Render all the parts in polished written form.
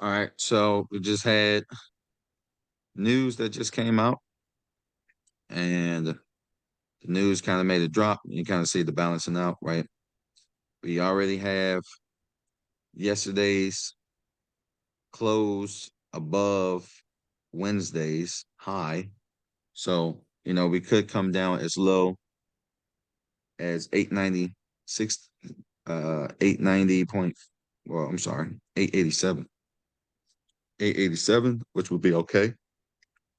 All right, so we just had news that just came out, and the news kind of made a drop. You kind of see the balancing out, right? We already have yesterday's close above Wednesday's high. So, we could come down as low as 896, 890 point, well, I'm sorry, 887. 887, which would be okay.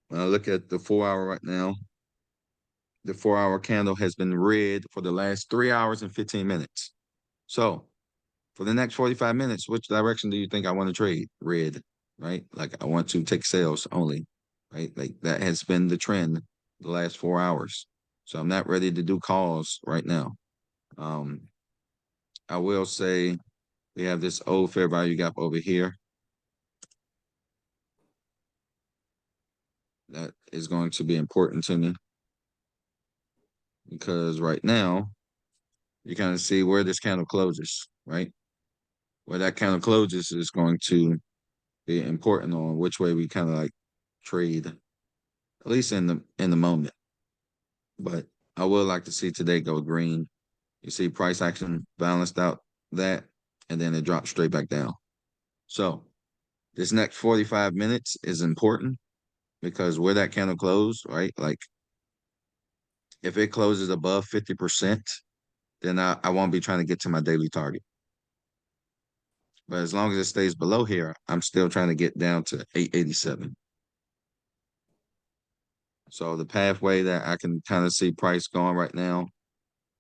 When I look at the 4 hour right now, the 4 hour candle has been red for the last 3 hours and 15 minutes. So for the next 45 minutes, which direction do you think I want to trade? Red, right? Like I want to take sales only, right? Like that has been the trend the last 4 hours. So I'm not ready to do calls right now. Um, I will say we have this old fair value gap over here. That is going to be important to me because right now you kind of see where this candle closes, right? Where that candle closes is going to be important on which way we kind of like trade, at least in the moment. But I would like to see today go green. You see price action balanced out that, and then it drops straight back down. So this next 45 minutes is important because where that candle closed, right? Like if it closes above 50%, then I won't be trying to get to my daily target. But as long as it stays below here, I'm still trying to get down to 887. So the pathway that I can kind of see price going right now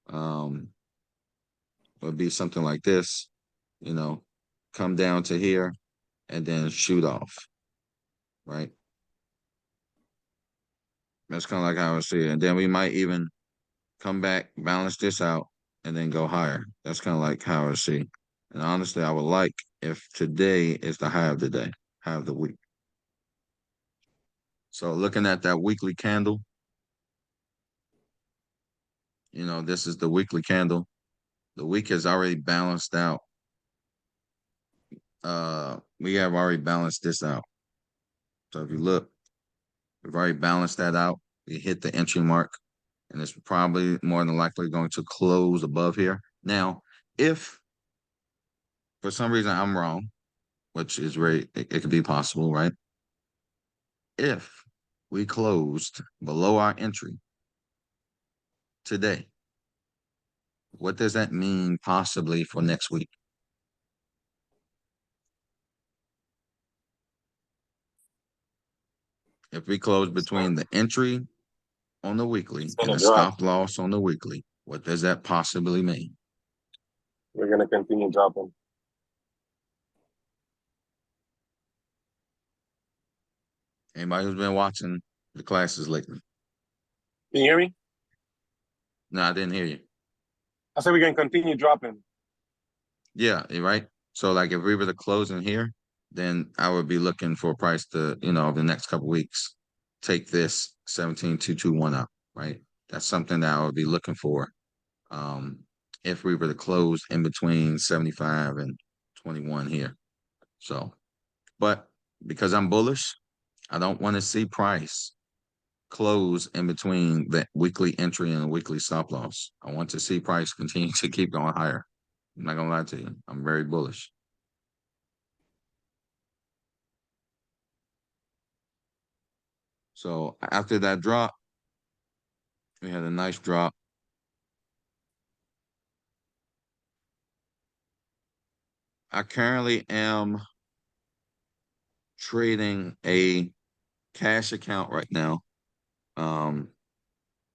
um, would be something like this, you know, come down to here and then shoot off, right? That's kind of like how I see it. And then we might even come back, balance this out, and then go higher. That's kind of like how I see. And honestly, I would like if today is the high of the day, high of the week. So looking at that weekly candle, this is the weekly candle. The week has already balanced out. We have already balanced this out. So if you look, we've already balanced that out. We hit the entry mark, and it's probably more than likely going to close above here. Now, if for some reason I'm wrong, which is it could be possible, right? If we closed below our entry today, what does that mean possibly for next week? If we close between the entry on the weekly It's and gonna the drop. stop loss on the weekly, what does that possibly mean? We're gonna continue dropping. Anybody who's been watching the classes lately? Can you hear me? No, I didn't hear you. I said we're gonna continue dropping. Yeah, you're right. So like if we were to close in here, then I would be looking for a price to, over the next couple weeks, take this 17,221 up, right? That's something that I would be looking for. Um, if we were to close in between 75 and 21 here. So, but because I'm bullish, I don't want to see price close in between the weekly entry and the weekly stop loss. I want to see price continue to keep going higher. I'm not gonna lie to you. I'm very bullish. So after that drop, we had a nice drop. I currently am trading a cash account right now. Um,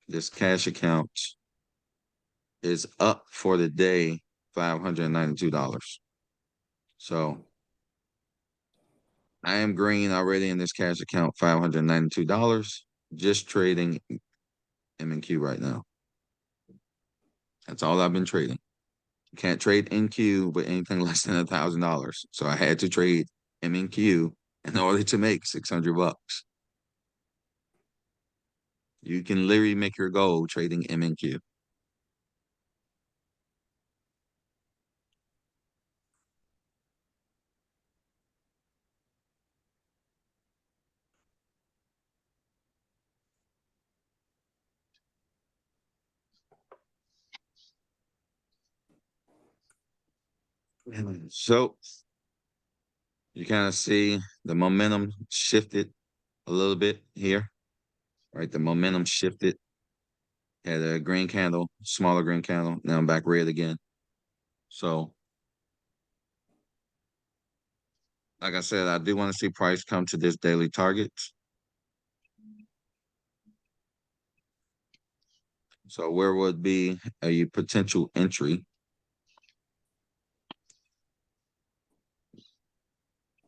this cash account is up for the day $592. So I am green already in this cash account, $592, just trading M&Q right now. That's all I've been trading. You can't trade NQ with anything less than $1,000. So I had to trade M&Q in order to make 600 bucks. You can literally make your goal trading M&Q. So you kind of see the momentum shifted a little bit here, right? The momentum shifted, had a green candle, smaller green candle, now I'm back red again. So, like I said, I do want to see price come to this daily target. So, where would be a potential entry?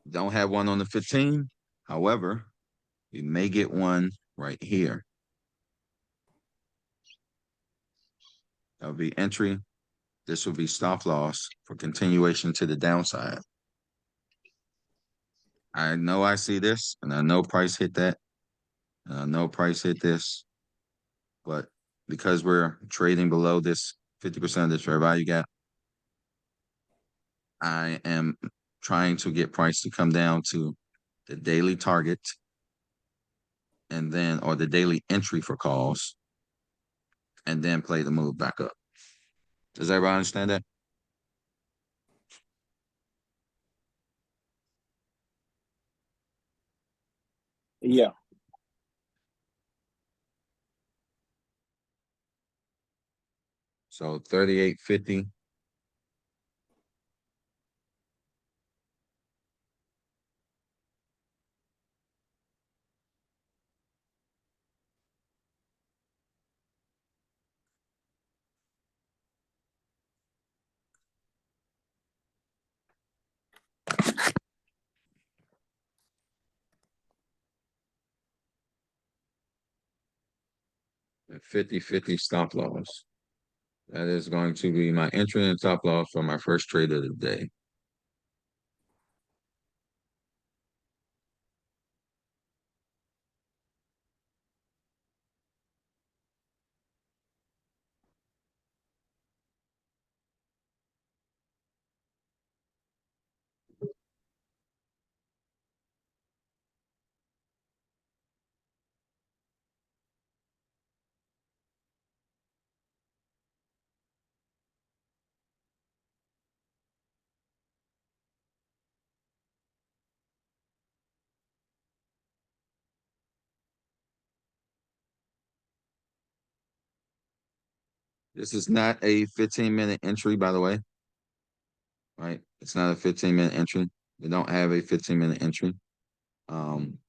Don't have one on the 15. However, you may get one right here. That would be entry. This would be stop loss for continuation to the downside. I know I see this, and I know price hit that, and I know price hit this, but because we're trading below this 50% of this fair value gap, I am trying to get price to come down to the daily target and then, or the daily entry for calls, and then play the move back up. Does everybody understand that? Yeah. So 38.50. At 50.50 stop loss. That is going to be my entry and stop loss for my first trade of the day. This is not a 15-minute entry, by the way, right? It's not a 15-minute entry. They don't have a 15-minute entry. Um,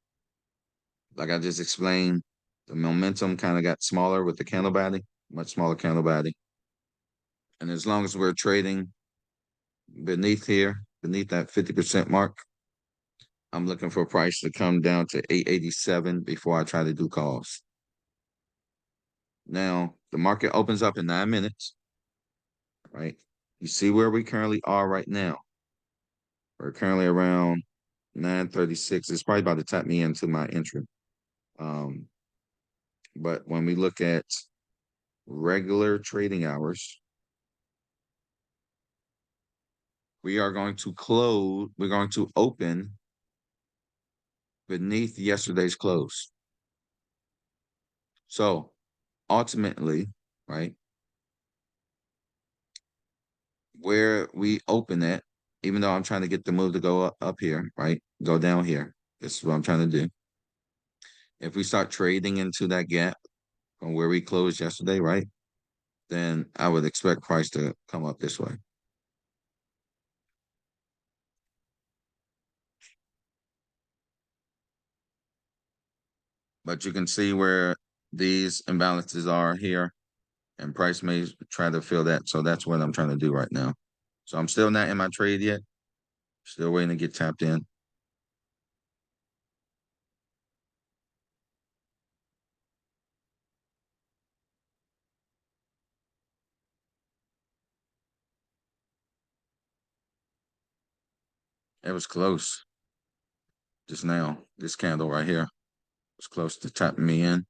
like I just explained, the momentum kind of got smaller with the candle body, much smaller candle body. And as long as we're trading beneath here, beneath that 50% mark, I'm looking for a price to come down to 887 before I try to do calls. Now, the market opens up in 9 minutes, right? You see where we currently are right now. We're currently around 936. It's probably about to tap me into my entry. Um, but when we look at regular trading hours, we are going to close, we're going to open beneath yesterday's close. So ultimately, right, where we open at, even though I'm trying to get the move to go up here, right, go down here. This is what I'm trying to do. If we start trading into that gap from where we closed yesterday, right, then I would expect price to come up this way. But you can see where these imbalances are here, and price may try to fill that. So that's what I'm trying to do right now. So I'm still not in my trade yet. Still waiting to get tapped in. It was close just now. This candle right here was close to tapping me in.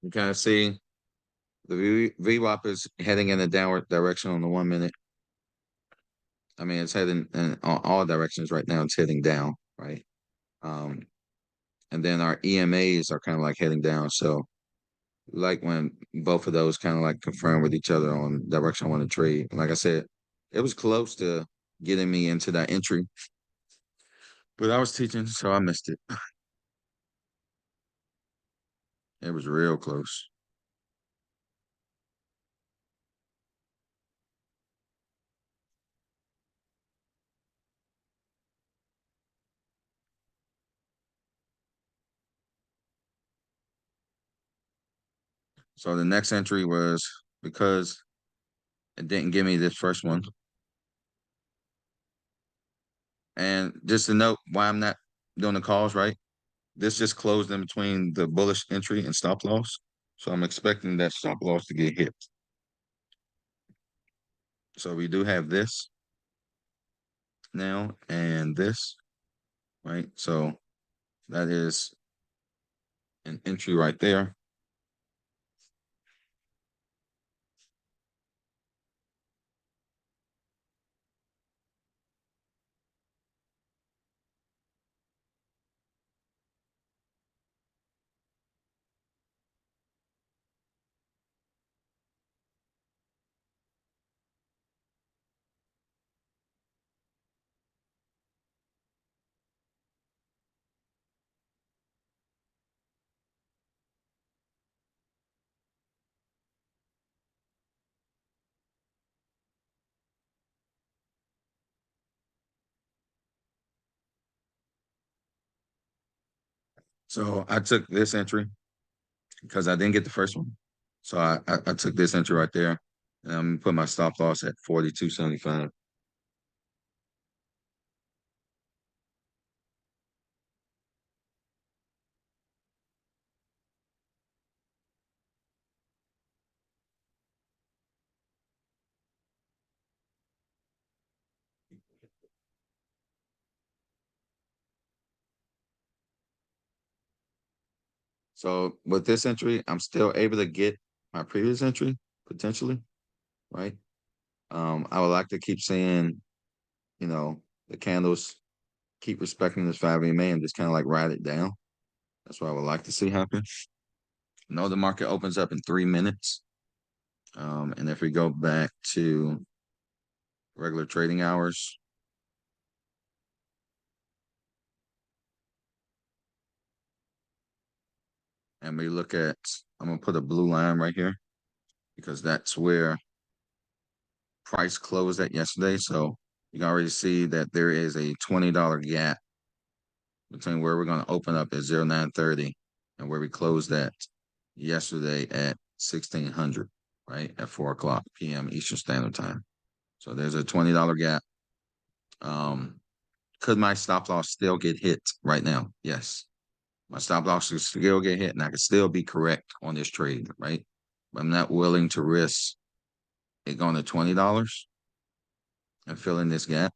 You kind of see the VWAP is heading in a downward direction on the 1 minute. I mean, it's heading in all directions right now. It's heading down, right? Um, and then our EMAs are kind of like heading down. So, like when both of those kind of like confirm with each other on direction I want to trade. And like I said, it was close to getting me into that entry, but I was teaching, so I missed it. It was real close. So the next entry was because it didn't give me this first one. And just to note why I'm not doing the calls, right? This just closed in between the bullish entry and stop loss. So I'm expecting that stop loss to get hit. So we do have this now and this, right? So that is an entry right there. So I took this entry because I didn't get the first one. So I took this entry right there. And I'm gonna put my stop loss at 42.75. So with this entry, I'm still able to get my previous entry potentially, right? I would like to keep seeing, the candles keep respecting this 5 EMA and just kind of like ride it down. That's what I would like to see happen. No, the market opens up in 3 minutes. And if we go back to regular trading hours, and we look at, I'm gonna put a blue line right here because that's where price closed at yesterday. So you can already see that there is a $20 gap between where we're going to open up at 0930 and where we closed at yesterday at 1600, right? At 4 o'clock p.m. Eastern Standard Time. So there's a $20 gap. Could my stop loss still get hit right now? Yes. My stop loss could still get hit and I could still be correct on this trade, right? But I'm not willing to risk it going to $20 and filling this gap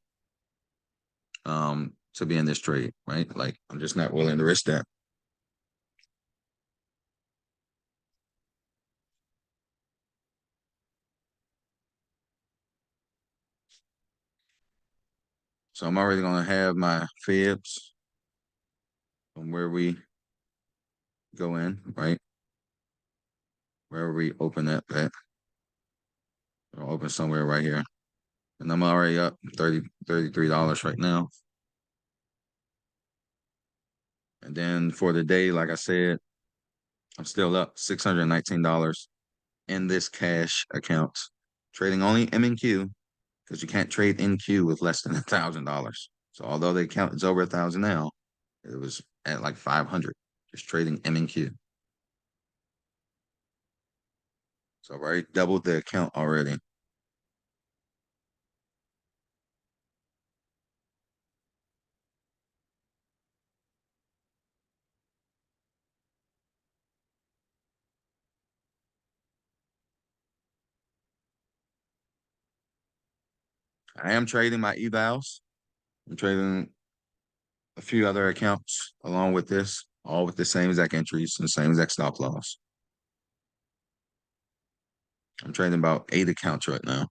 to be in this trade, right? Like I'm just not willing to risk that. So I'm already gonna have my fibs from where we go in, right? Wherever we open that at. I'll open somewhere right here. And I'm already up $33 right now. And then for the day, like I said, I'm still up $619 in this cash account. Trading only M and Q because you can't trade NQ with less than $1,000. So although the account is over 1,000 now, it was at like 500 just trading M and Q. So I've already doubled the account already. I am trading my evals. I'm trading a few other accounts along with this, all with the same exact entries and same exact stop loss. I'm trading about 8 accounts right now.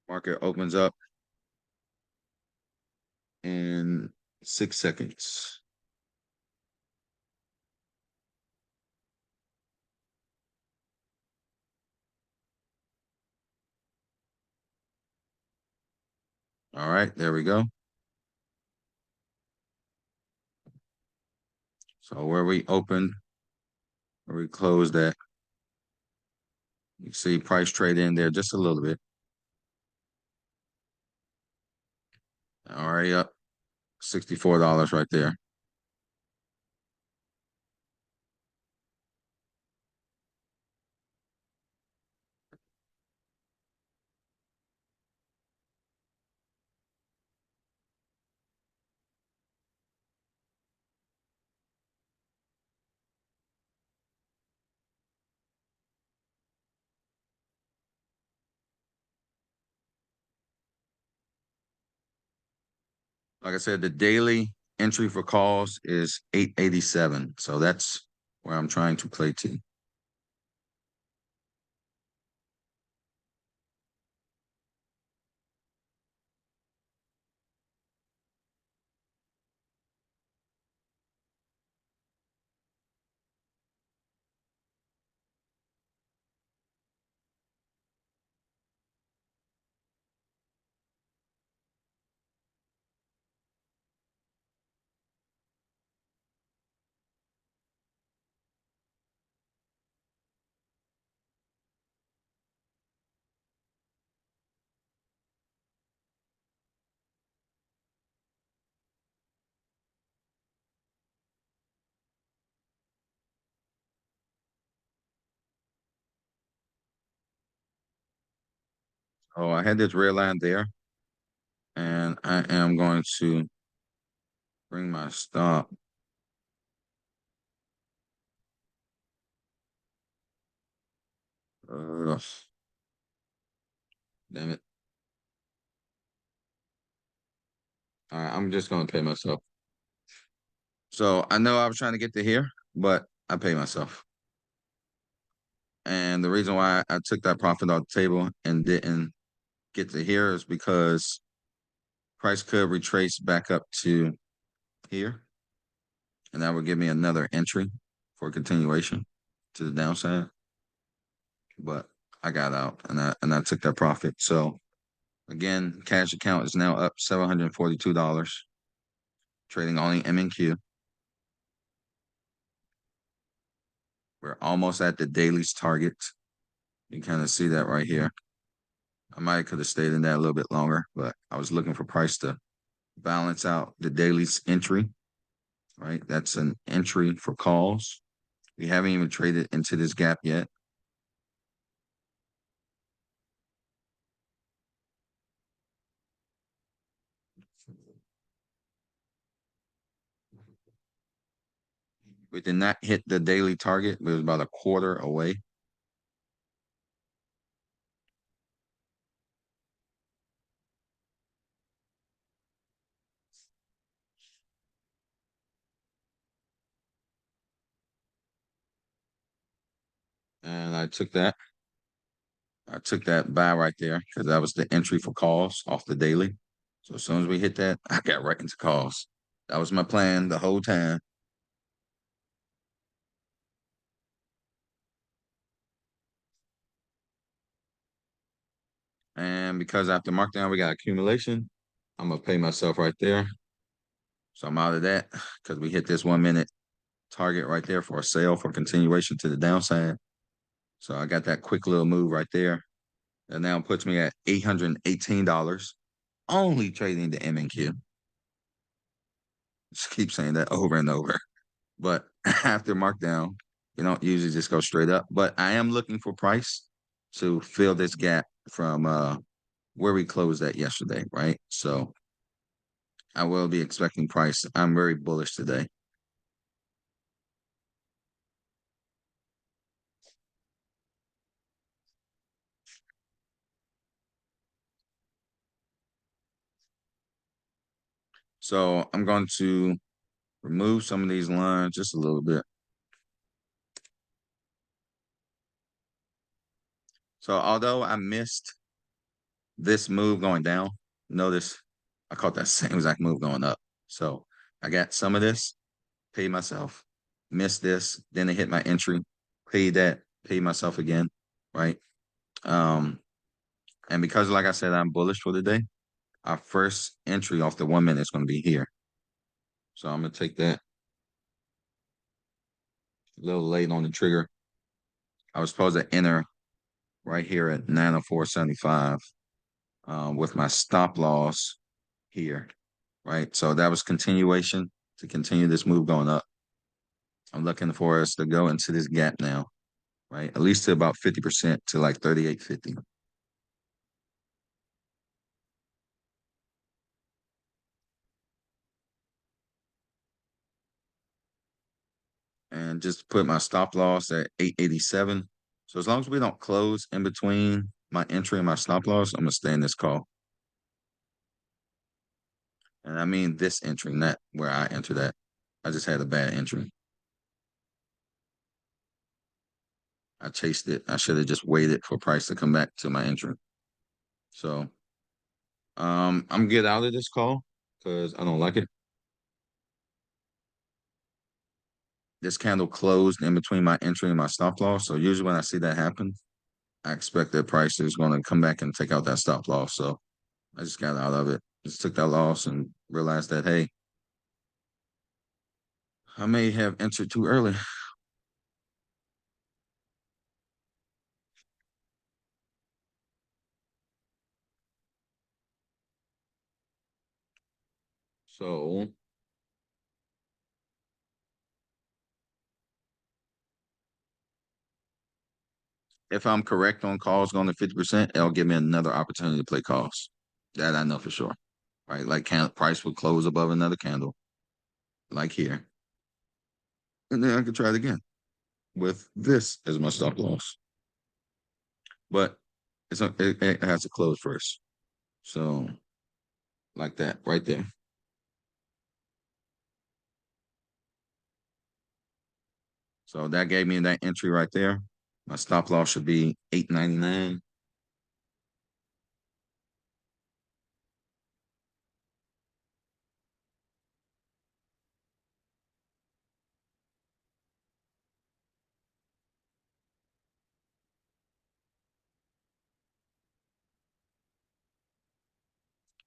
Market opens up in 6 seconds. All right, there we go. So where we opened, where we closed at, you see price trade in there just a little bit. Already up $64 right there. Like I said, the daily entry for calls is 887. So that's where I'm trying to play to. Oh, I had this red line there, and I am going to bring my stop. Ugh, damn it. All right, I'm just going to pay myself. So I know I was trying to get to here, but I pay myself. And the reason why I took that profit off the table and didn't get to here is because price could retrace back up to here, and that would give me another entry for continuation to the downside. But I got out and I took that profit. So again, cash account is now up $742, trading only M and Q. We're almost at the daily's target. You kind of see that right here. I might could have stayed in that a little bit longer, but I was looking for price to balance out the daily's entry, right? That's an entry for calls. We haven't even traded into this gap yet. We did not hit the daily target. It was about a quarter away. And I took that. I took that buy right there because that was the entry for calls off the daily. So as soon as we hit that, I got right into calls. That was my plan the whole time. And because after markdown, we got accumulation, I'm going to pay myself right there. So I'm out of that because we hit this 1 minute target right there for a sale for continuation to the downside. So I got that quick little move right there. That now puts me at $818 only trading the M&Q. Just keep saying that over and over. But after markdown, we don't usually just go straight up. But I am looking for price to fill this gap from where we closed at yesterday, right? So I will be expecting price. I'm very bullish today. So I'm going to remove some of these lines just a little bit. So although I missed this move going down, notice I caught that same exact move going up. So I got some of this, paid myself, missed this, then it hit my entry, paid that, paid myself again, right? Um, and because like I said, I'm bullish for the day, our first entry off the 1 minute is going to be here. So I'm gonna take that a little late on the trigger. I was supposed to enter right here at 904.75 with my stop loss here, right? So that was continuation to continue this move going up. I'm looking for us to go into this gap now, right? At least to about 50% to like 38.50. And just put my stop loss at 887. So as long as we don't close in between my entry and my stop loss, I'm gonna stay in this call. And I mean this entry, not where I entered at. I just had a bad entry. I chased it. I should have just waited for price to come back to my entry. So I'm get out of this call because I don't like it. This candle closed in between my entry and my stop loss. So usually when I see that happen, I expect that price is going to come back and take out that stop loss. So I just got out of it. Just took that loss and realized that, hey, I may have entered too early. So if I'm correct on calls going to 50%, it'll give me another opportunity to play calls. That I know for sure. Right? Like price would close above another candle, like here. And then I could try it again with this as my stop loss. But it has to close first. So like that right there. So that gave me that entry right there. My stop loss should be 899.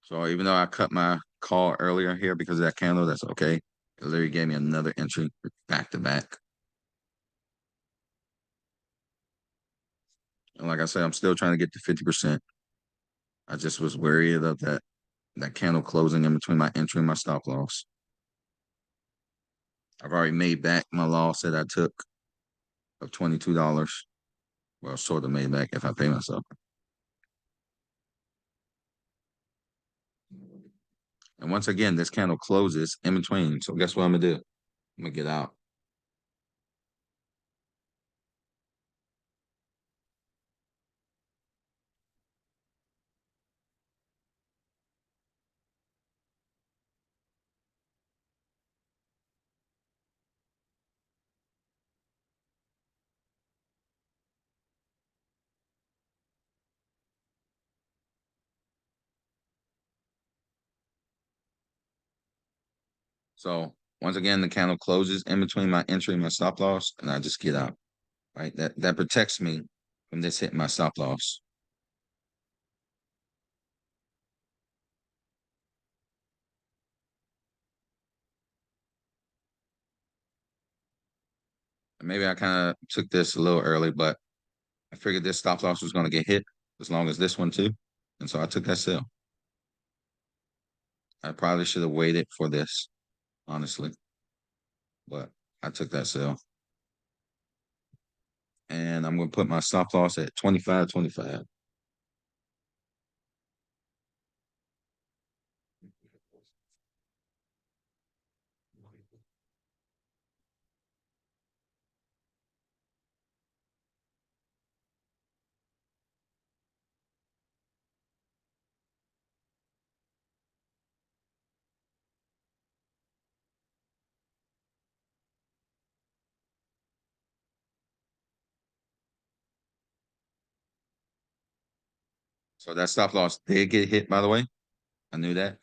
So even though I cut my call earlier here because of that candle, that's okay. It literally gave me another entry back to back. And like I said, I'm still trying to get to 50%. I just was worried of that candle closing in between my entry and my stop loss. I've already made back my loss that I took of $22. Well, sort of made back if I pay myself. And once again, this candle closes in between. So guess what I'm gonna do? I'm gonna get out. So once again, the candle closes in between my entry and my stop loss, and I just get out. Right? That protects me from this hitting my stop loss. And maybe I kind of took this a little early, but I figured this stop loss was going to get hit as long as this one too. And so I took that sell. I probably should have waited for this, honestly, but I took that sell. And I'm going to put my stop loss at 25.25. So that stop loss did get hit, by the way. I knew that.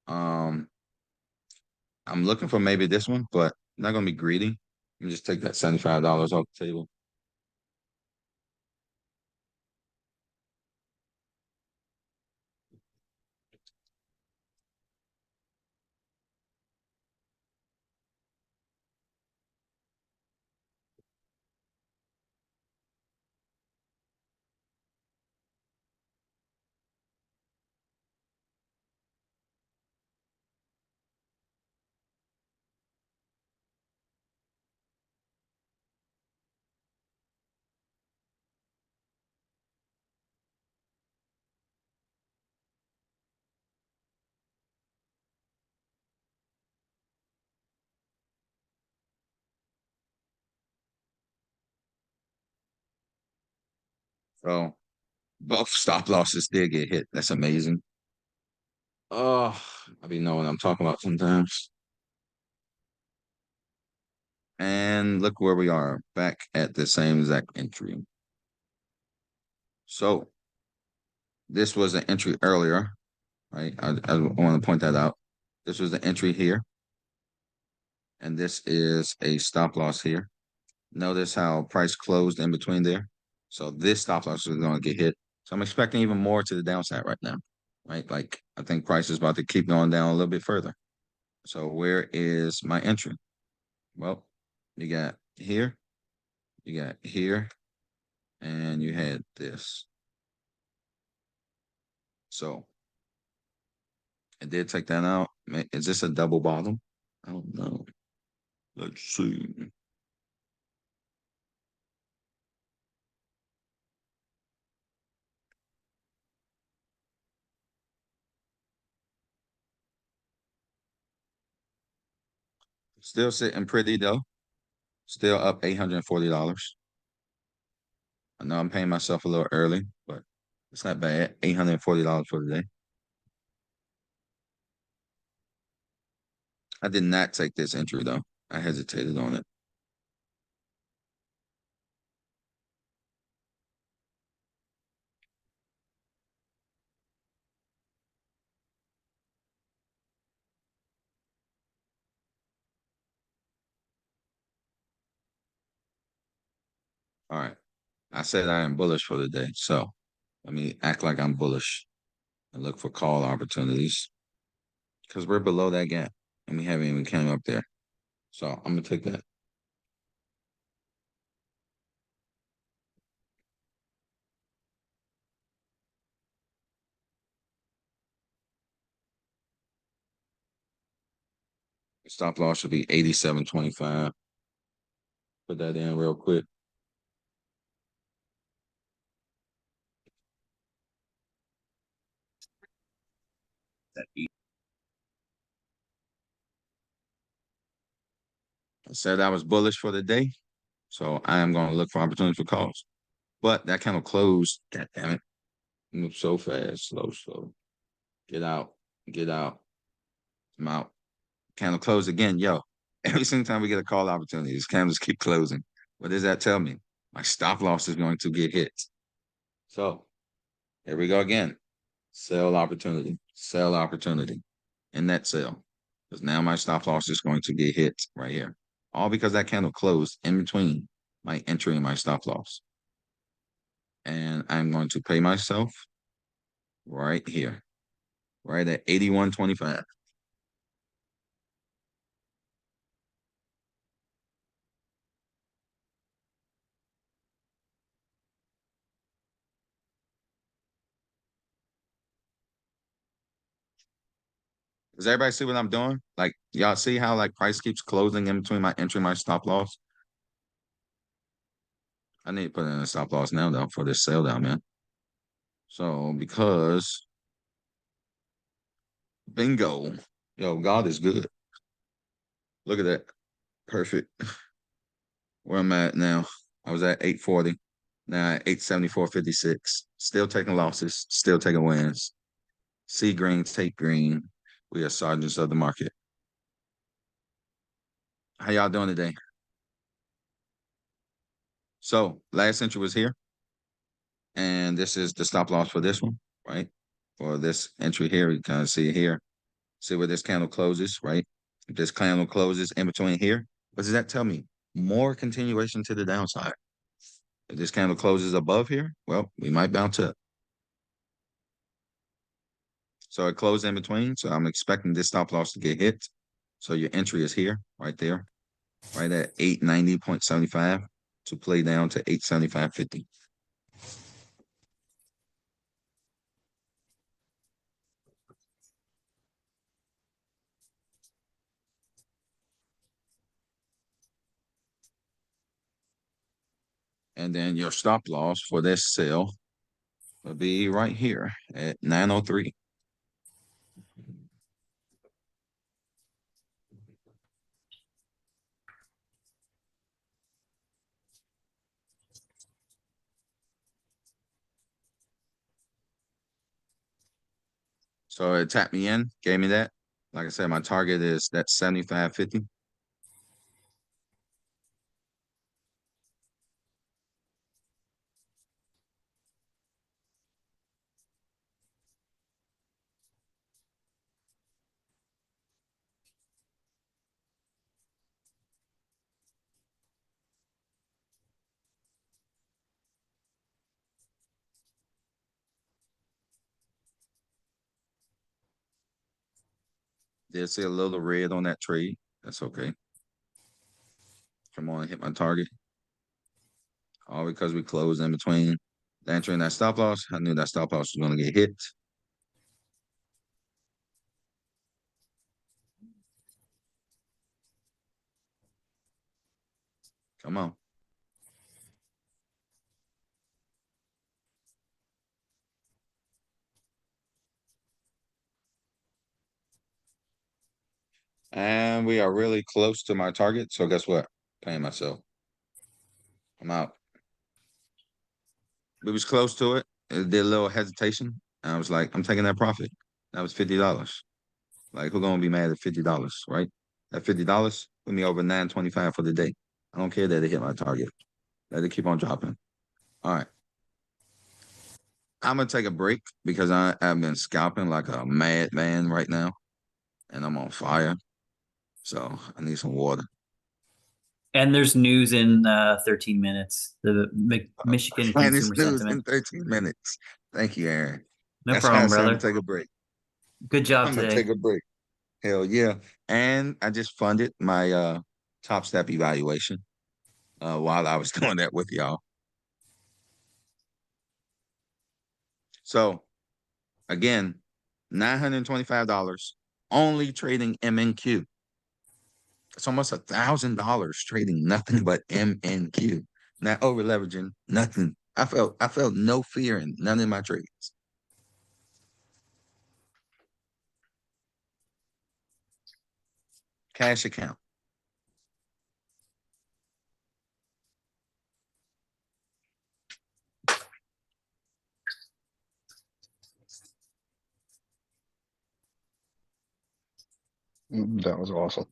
Um, I'm looking for maybe this one, but I'm not gonna be greedy. Let me just take that $75 off the table. So both stop losses did get hit. That's amazing. Oh, I be knowing what I'm talking about sometimes. And look where we are, back at the same exact entry. So this was an entry earlier, right? I want to point that out. This was the entry here, and this is a stop loss here. Notice how price closed in between there. So this stop loss is going to get hit. So I'm expecting even more to the downside right now, right? Like I think price is about to keep going down a little bit further. So where is my entry? Well, you got here, you got here, and you had this. So I did take that out. Is this a double bottom? I don't know. Let's see. Still sitting pretty though. Still up $840. I know I'm paying myself a little early, but it's not bad. $840 for the day. I did not take this entry though. I hesitated on it. All right. I said I am bullish for the day. So let me act like I'm bullish and look for call opportunities because we're below that gap and we haven't even came up there. So I'm gonna take that. Stop loss should be 87.25. Put that in real quick. I said I was bullish for the day, so I am going to look for opportunities for calls. But that kind of closed. God damn it. Move so fast. Slow, slow. Get out. Get out. I'm out. Candle closed again. Yo, every single time we get a call opportunity, these candles keep closing. What does that tell me? My stop loss is going to get hit. So here we go again. Sell opportunity. Sell opportunity. In that sell. Because now my stop loss is going to get hit right here. All because that candle closed in between my entry and my stop loss. And I'm going to pay myself right here, right at 81.25. Does everybody see what I'm doing? Like, y'all see how like price keeps closing in between my entry and my stop loss? I need to put in a stop loss now though for this sell down, man. So because bingo, yo, God is good. Look at that. Perfect. Where I'm at now. I was at 840. Now at 874.56. Still taking losses, still taking wins. See green, take green. We are sergeants of the market. How y'all doing today? So last entry was here. And this is the stop loss for this one, right? For this entry here, you kind of see it here. See where this candle closes, right? If this candle closes in between here, what does that tell me? More continuation to the downside. If this candle closes above here, well, we might bounce up. So it closed in between. So I'm expecting this stop loss to get hit. So your entry is here, right there, right at 890.75 to play down to 875.50. And then your stop loss for this sell will be right here at 903. So it tapped me in, gave me that. Like I said, my target is that 75.50. Did see a little red on that trade. That's okay. Come on, hit my target. All because we closed in between the entry and that stop loss. I knew that stop loss was going to get hit. Come on. And we are really close to my target. So guess what? Paying myself. I'm out. We was close to it. It did a little hesitation. And I was like, I'm taking that profit. That was $50. Like, who gonna be mad at $50, right? At $50, put me over 925 for the day. I don't care that it hit my target. Let it keep on dropping. All right. I'm gonna take a break because I've been scalping like a madman right now, and I'm on fire. So I need some water. And there's news in 13 minutes. The Michigan And it's consumer news in sentiment. 13 minutes. Thank you, Aaron. No That's why I problem, said I'm gonna brother. take a break. Good job I'm gonna take today. a break. Hell yeah. And I just funded my top step evaluation while I was doing that with y'all. So again, $925 only trading MNQ. It's almost $1,000 trading nothing but MNQ. Not over leveraging, nothing. I felt no fear in none of my trades. Cash account. That was awesome.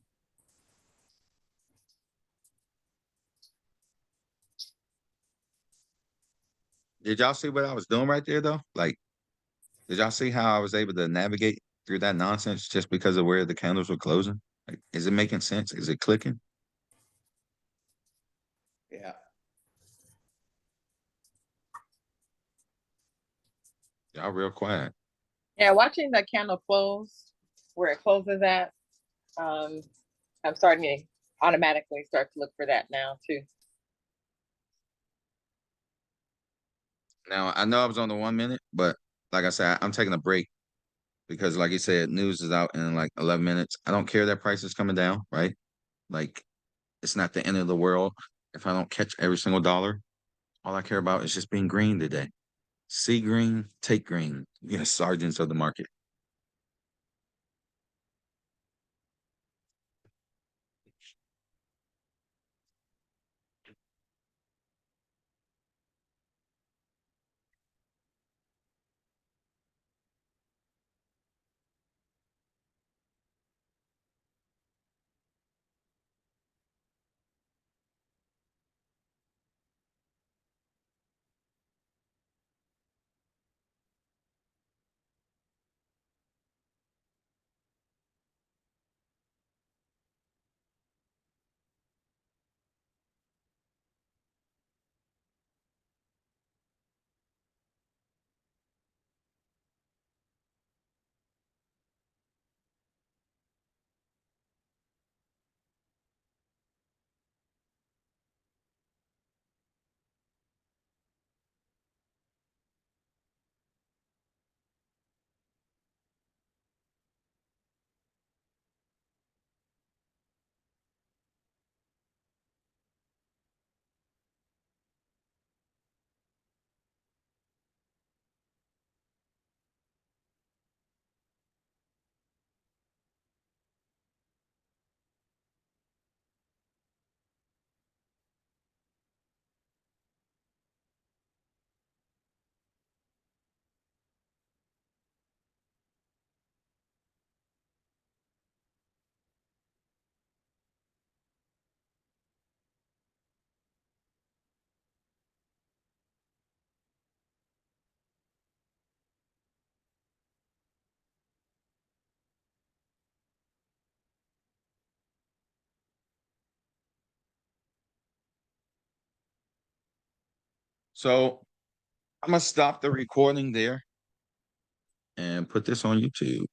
Did y'all see what I was doing right there though? Like, did y'all see how I was able to navigate through that nonsense just because of where the candles were closing? Like, is it making sense? Is it clicking? Yeah. Y'all real quiet. Yeah, watching the candle close where it closes at, I'm starting to automatically start to look for that now too. Now I know I was on the 1 minute, but like I said, I'm taking a break because, like you said, news is out in like 11 minutes. I don't care that price is coming down, right? Like, it's not the end of the world if I don't catch every single dollar. All I care about is just being green today. See green, take green. Yes, sergeants of the market. So I'm gonna stop the recording there and put this on YouTube.